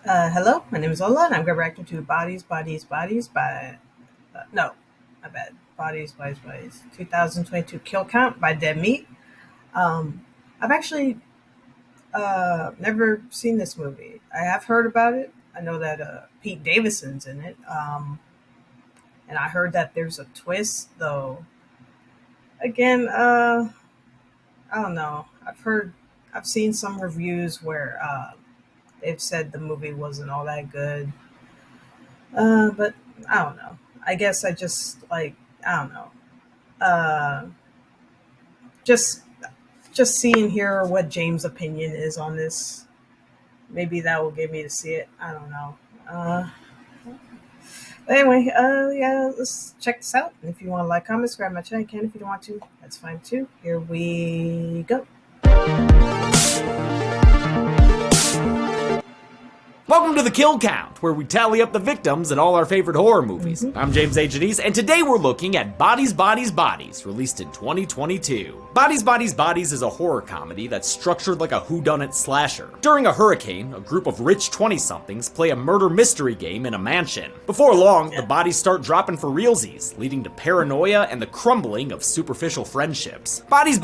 Hello, my name is Ola, and I'm going to react to Bodies by, no, my bad, Bodies, 2022 Kill Count by DeadMeat. I've actually never seen this movie. I have heard about it. I know that Pete Davidson's in it, and I heard that there's a twist, though. Again, I don't know. I've seen some reviews where they've said the movie wasn't all that good. But I don't know. I guess I just I don't know. Just seeing here what James' opinion is on this. Maybe that will get me to see it. I don't know. But anyway, yeah, let's check this out. And if you want to like, comment, subscribe my channel, you can. If you don't want to, that's fine too. Here we go. Welcome to the Kill Count, where we tally up the victims in all our favorite horror movies. I'm James A. Janice, and today we're looking at Bodies, released in 2022. Bodies is a horror comedy that's structured like a whodunit slasher. During a hurricane, a group of rich 20-somethings play a murder mystery game in a mansion. Before long, the bodies start dropping for realsies, leading to paranoia and the crumbling of superficial friendships. Bodies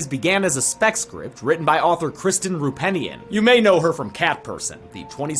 began as a spec script written by author Kristen Rupenian. You may know her from Cat Person, the 2017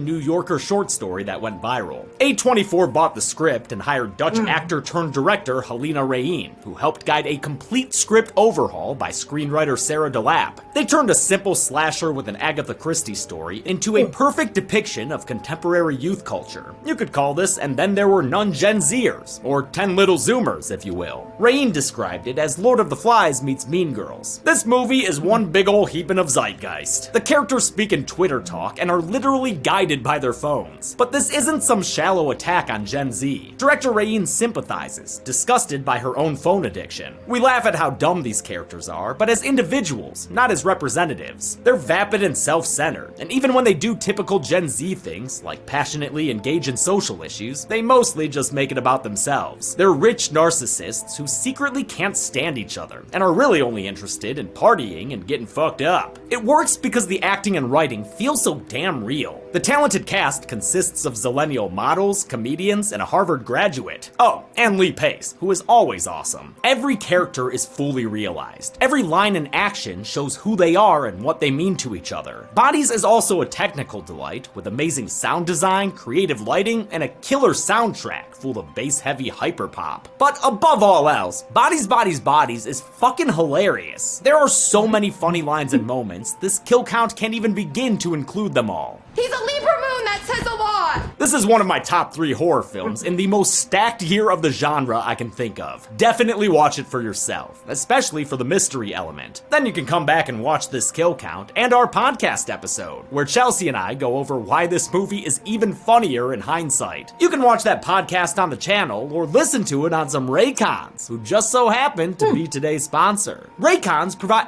New Yorker short story that went viral. A24 bought the script and hired Dutch actor-turned-director Helena Reijn, who helped guide a complete script overhaul by screenwriter Sarah DeLapp. They turned a simple slasher with an Agatha Christie story into a perfect depiction of contemporary youth culture. You could call this And Then There Were None Gen Zers, or 10 Little Zoomers, if you will. Reijn described it as Lord of the Flies meets Mean Girls. This movie is one big ol' heaping of zeitgeist. The characters speak in Twitter talk and are literally guided by their phones. But this isn't some shallow attack on Gen Z. Director Reijn sympathizes, disgusted by her own phone addiction. We laugh at how dumb these characters are, but as individuals, not as representatives. They're vapid and self-centered, and even when they do typical Gen Z things, like passionately engage in social issues, they mostly just make it about themselves. They're rich narcissists who secretly can't stand each other, and are really only interested in partying and getting fucked up. It works because the acting and writing feel so damn real. The talented cast consists of zillennial models, comedians, and a Harvard graduate. Oh, and Lee Pace, who is always awesome. Every character is fully realized. Every line and action shows who they are and what they mean to each other. Bodies is also a technical delight, with amazing sound design, creative lighting, and a killer soundtrack full of bass-heavy hyperpop. But above all else, Bodies is fucking hilarious. There are so many funny lines and moments, this kill count can't even begin to include them all. He's a Libra moon, that says a lot! This is one of my top 3 horror films in the most stacked year of the genre I can think of. Definitely watch it for yourself, especially for the mystery element. Then you can come back and watch this kill count and our podcast episode, where Chelsea and I go over why this movie is even funnier in hindsight. You can watch that podcast on the channel or listen to it on some Raycons, who just so happen to be today's sponsor. Raycons provide...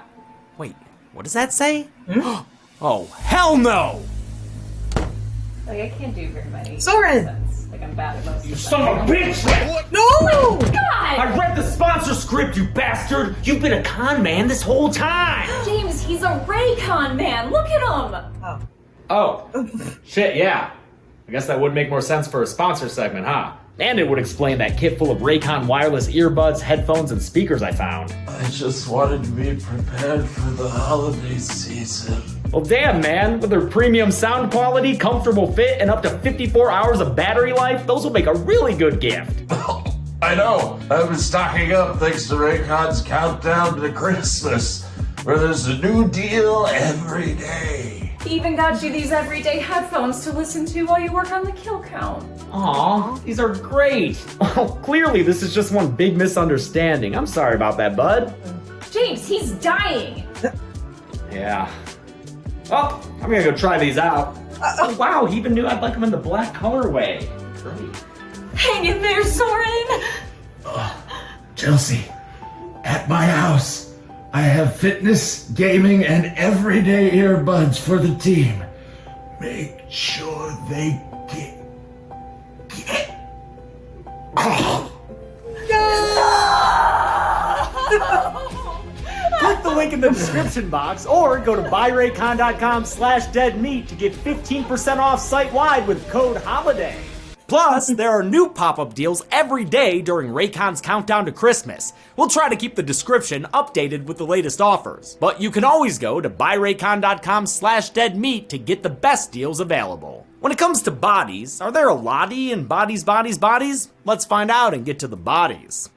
Wait, what does that say? Oh, hell no! Like, I can't do very many. Soren! Like, I'm bad at most You of son them. of a bitch! No! God! I read the sponsor script, you bastard! You've been a con man this whole time! James, he's a Raycon man! Look at him! Oh. Shit, yeah. I guess that would make more sense for a sponsor segment, huh? And it would explain that kit full of Raycon wireless earbuds, headphones, and speakers I found. I just wanted to be prepared for the holiday season. Well, damn, man. With their premium sound quality, comfortable fit, and up to 54 hours of battery life, those will make a really good gift. I know. I've been stocking up thanks to Raycon's countdown to Christmas, where there's a new deal every day. He even got you these everyday headphones to listen to while you work on the kill count. Aw, these are great. Well, clearly this is just one big misunderstanding. I'm sorry about that, bud. James, he's dying! Yeah. Oh, I'm gonna go try these out. Oh, wow, he even knew I'd like them in the black colorway. Great. Hang in there, Soren! Chelsea, at my house, I have fitness, gaming, and everyday earbuds for the team. Make sure they get... Click the link in the description box or go to buyraycon.com/deadmeat to get 15% off site-wide with code HOLIDAY. Plus, there are new pop-up deals every day during Raycon's countdown to Christmas. We'll try to keep the description updated with the latest offers, but you can always go to buyraycon.com/deadmeat to get the best deals available. When it comes to bodies, are there a lottie in bodies, bodies, bodies? Let's find out and get to the bodies.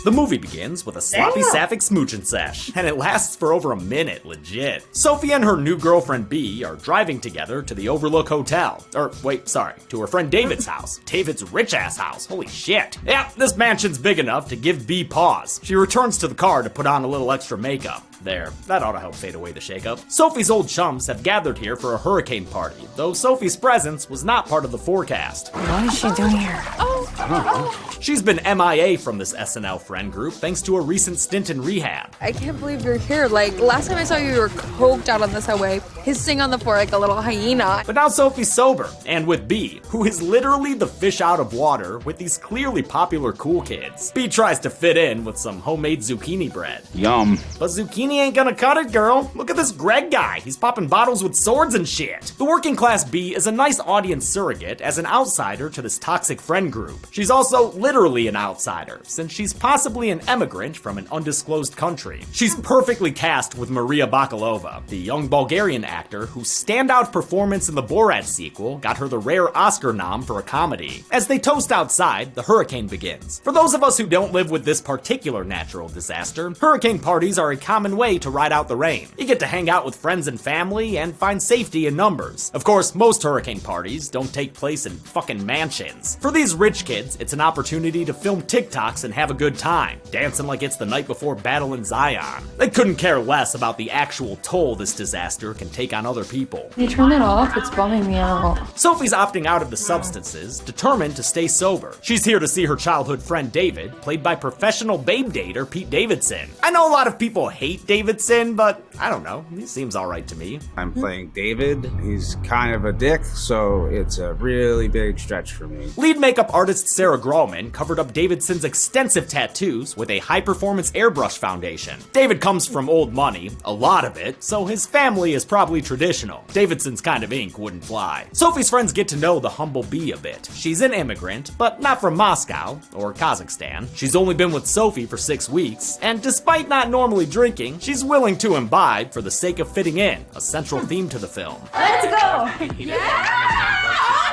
The movie begins with a sloppy sapphic smoochin' sesh, and it lasts for over a minute, legit. Sophie and her new girlfriend B are driving together to the Overlook Hotel. To her friend David's house. David's rich-ass house, holy shit. Yeah, this mansion's big enough to give B pause. She returns to the car to put on a little extra makeup. There, that ought to help fade away the shakeup. Sophie's old chums have gathered here for a hurricane party, though Sophie's presence was not part of the forecast. What is she doing here? I don't know. She's been MIA from this SNL friend group thanks to a recent stint in rehab. I can't believe you're here. Like, last time I saw you were coked out on the subway, hissing on the floor like a little hyena. But now Sophie's sober, and with B, who is literally the fish out of water with these clearly popular cool kids. B tries to fit in with some homemade zucchini bread. Yum. But zucchini ain't gonna cut it, girl. Look at this Greg guy. He's popping bottles with swords and shit. The working class B is a nice audience surrogate as an outsider to this toxic friend group. She's also literally an outsider, since she's possibly an emigrant from an undisclosed country. She's perfectly cast with Maria Bakalova, the young Bulgarian actor whose standout performance in the Borat sequel got her the rare Oscar nom for a comedy. As they toast outside, the hurricane begins. For those of us who don't live with this particular natural disaster, hurricane parties are a common way to ride out the rain. You get to hang out with friends and family and find safety in numbers. Of course, most hurricane parties don't take place in fucking mansions. For these rich kids, it's an opportunity to film TikToks and have a good time, dancing like it's the night before battle in Zion. They couldn't care less about the actual toll this disaster can take on other people. Can you turn it off? It's bumming me out. Sophie's opting out of the substances, determined to stay sober. She's here to see her childhood friend David, played by professional babe dater Pete Davidson. I know a lot of people hate Davidson, but I don't know, he seems alright to me. I'm playing David. He's kind of a dick, so it's a really big stretch for me. Lead makeup artist Sarah Grallman covered up Davidson's extensive tattoos with a high-performance airbrush foundation. David comes from old money, a lot of it, so his family is probably traditional. Davidson's kind of ink wouldn't fly. Sophie's friends get to know the humble bee a bit. She's an immigrant, but not from Moscow or Kazakhstan. She's only been with Sophie for 6 weeks, and despite not normally drinking, she's willing to imbibe for the sake of fitting in, a central theme to the film. Let's go! Oh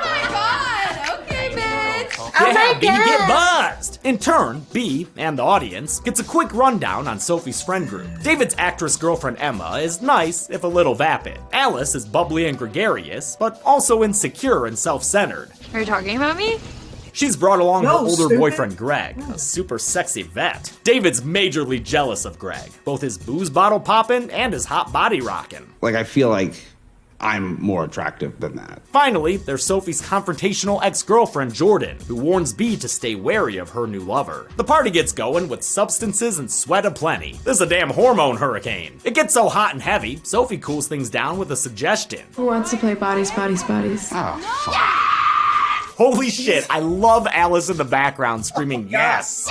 my god! Okay, bitch! Yeah, B, get buzzed! In turn, B, and the audience, gets a quick rundown on Sophie's friend group. David's actress girlfriend Emma is nice, if a little vapid. Alice is bubbly and gregarious, but also insecure and self-centered. Are you talking about me? She's brought along her No, older stupid. boyfriend Greg, a super sexy vet. David's majorly jealous of Greg, both his booze bottle popping and his hot body rocking. Like, I feel like I'm more attractive than that. Finally, there's Sophie's confrontational ex-girlfriend Jordan, who warns B to stay wary of her new lover. The party gets going with substances and sweat aplenty. This is a damn hormone hurricane. It gets so hot and heavy, Sophie cools things down with a suggestion. Who wants to play bodies, bodies, bodies? Oh, fuck. Holy shit, I love Alice in the background screaming yes!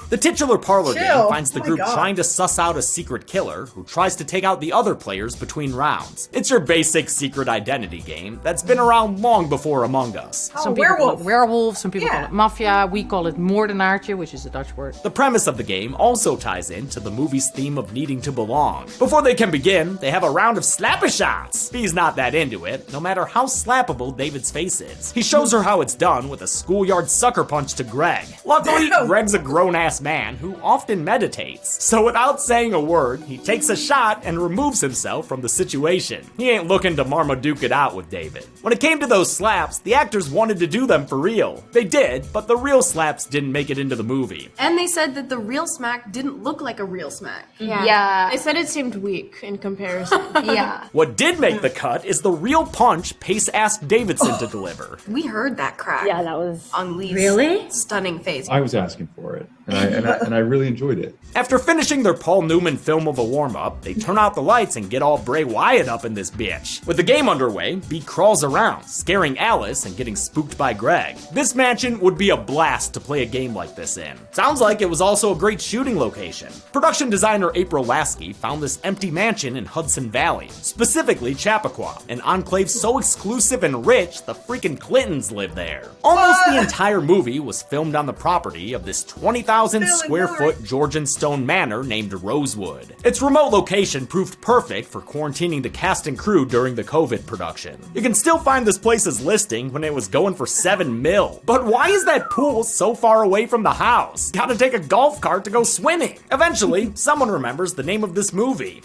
The titular parlor game Chill. finds the Oh my group God. trying to suss out a secret killer who tries to take out the other players between rounds. It's your basic secret identity game that's been around long before Among Us. Oh, Some people call werewolf. it werewolf, some people Yeah. call it mafia, we call it moordenaartje, which is a Dutch word. The premise of the game also ties into the movie's theme of needing to belong. Before they can begin, they have a round of slap-a-shots. B's not that into it, no matter how slappable David's face is. He shows her how it's done with a schoolyard sucker punch to Greg. Luckily, Damn. Greg's a grown-ass man who often meditates. So without saying a word, he takes a shot and removes himself from the situation. He ain't looking to Marmaduke it out with David. When it came to those slaps, the actors wanted to do them for real. They did, but the real slaps didn't make it into the movie. And they said that the real smack didn't look like a real smack. Yeah. They said it seemed weak in comparison. Yeah. What did make the cut is the real punch Pace asked Davidson to deliver. We heard that crack. Yeah, that was... On Lee's Really? stunning face. I was asking for it, and and I really enjoyed it. After finishing their Paul Newman film of a warm-up, they turn out the lights and get all Bray Wyatt up in this bitch. With the game underway, B crawls around, scaring Alice and getting spooked by Greg. This mansion would be a blast to play a game like this in. Sounds like it was also a great shooting location. Production designer April Lasky found this empty mansion in Hudson Valley, specifically Chappaqua, an enclave so exclusive and rich the freaking Clintons live there. Almost the entire movie was filmed on the property of this 20,000 square foot Georgian stone manor named Rosewood. Its remote location proved perfect for quarantining the cast and crew during the COVID production. You can still find this place's listing when it was going for $7 million. But why is that pool so far away from the house? Gotta take a golf cart to go swimming. Eventually, someone remembers the name of this movie.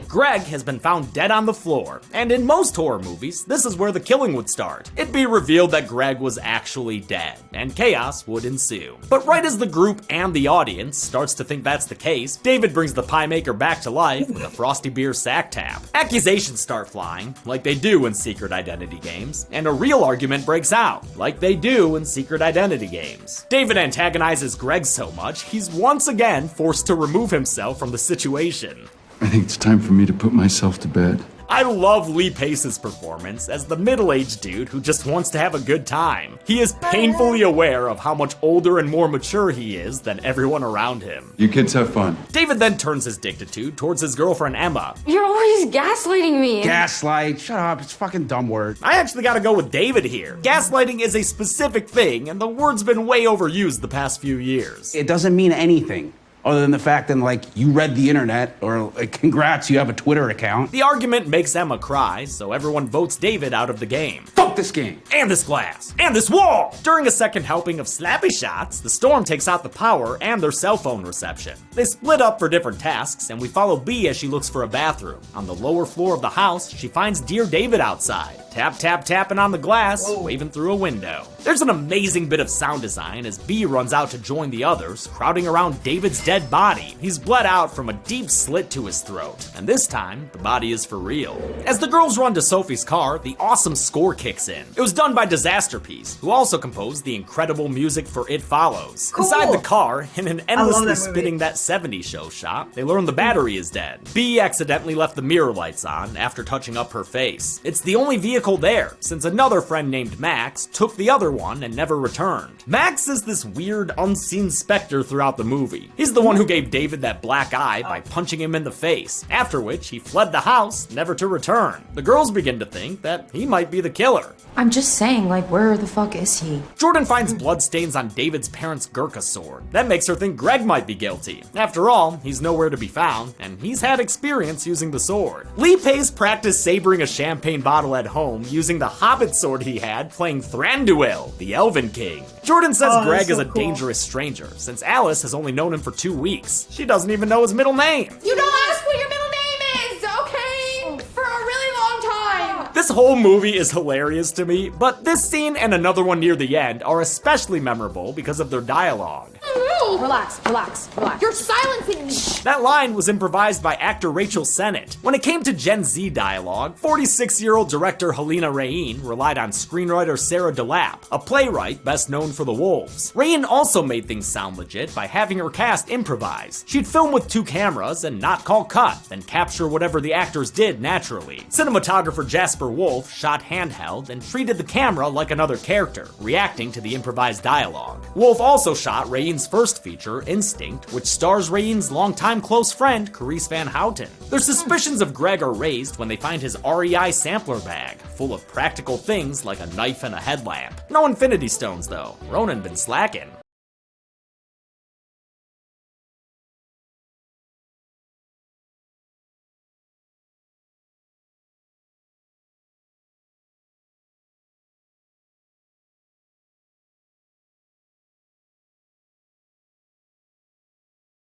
Greg has been found dead on the floor, and in most horror movies, this is where the killing would start. It'd be revealed that Greg was actually dead, and chaos would ensue. But right as the group and the audience starts to think that's the case, David brings the pie maker back to life with a frosty beer sack tap. Accusations start flying, like they do in secret identity games, and a real argument breaks out, like they do in secret identity games. David antagonizes Greg so much, he's once again forced to remove himself from the situation. I think it's time for me to put myself to bed. I love Lee Pace's performance as the middle-aged dude who just wants to have a good time. He is painfully aware of how much older and more mature he is than everyone around him. You kids have fun. David then turns his dictitude towards his girlfriend Emma. You're always gaslighting me. Gaslight? Shut up, it's a fucking dumb word. I actually gotta go with David here. Gaslighting is a specific thing, and the word's been way overused the past few years. It doesn't mean anything. Other than the fact that, like, you read the internet, or, like, congrats, you have a Twitter account. The argument makes Emma cry, so everyone votes David out of the game. Fuck this game! And this glass! And this wall! During a second helping of slappy shots, the storm takes out the power and their cell phone reception. They split up for different tasks, and we follow B as she looks for a bathroom. On the lower floor of the house, she finds Dear David outside. Tap, tap, tapping on the glass, waving through a window. There's an amazing bit of sound design as B runs out to join the others, crowding around David's dead body. He's bled out from a deep slit to his throat, and this time, the body is for real. As the girls run to Sophie's car, the awesome score kicks in. It was done by Disasterpiece, who also composed the incredible music for It Follows. Cool. Inside the car, in an endlessly that spinning That 70s Show shot, they learn the battery is dead. B accidentally left the mirror lights on after touching up her face. It's the only vehicle there, since another friend named Max took the other one and never returned. Max is this weird, unseen specter throughout the movie. He's the one who gave David that black eye by punching him in the face, after which he fled the house, never to return. The girls begin to think that he might be the killer. I'm just saying, like, where the fuck is he? Jordan finds bloodstains on David's parents' Gurkha sword. That makes her think Greg might be guilty. After all, he's nowhere to be found, and he's had experience using the sword. Lee Pace practiced sabering a champagne bottle at home using the Hobbit sword he had playing Thranduil, the Elven King. Jordan says Greg is a dangerous stranger, since Alice has only known him for 2 weeks. She doesn't even know his middle name. You don't ask what your middle name is, okay? For a really long time. This whole movie is hilarious to me, but this scene and another one near the end are especially memorable because of their dialogue. Relax, relax, relax. You're silencing me. That line was improvised by actor Rachel Sennett. When it came to Gen Z dialogue, 46-year-old director Helena Rain relied on screenwriter Sarah DeLapp, a playwright best known for The Wolves. Rain also made things sound legit by having her cast improvise. She'd film with 2 cameras and not call cut, then capture whatever the actors did naturally. Cinematographer Jasper Wolf shot handheld and treated the camera like another character, reacting to the improvised dialogue. Wolf also shot Rain's first feature, Instinct, which stars Rain's longtime close friend, Carice Van Houten. Their suspicions of Greg are raised when they find his REI sampler bag, full of practical things like a knife and a headlamp. No Infinity Stones though, Ronan been slacking.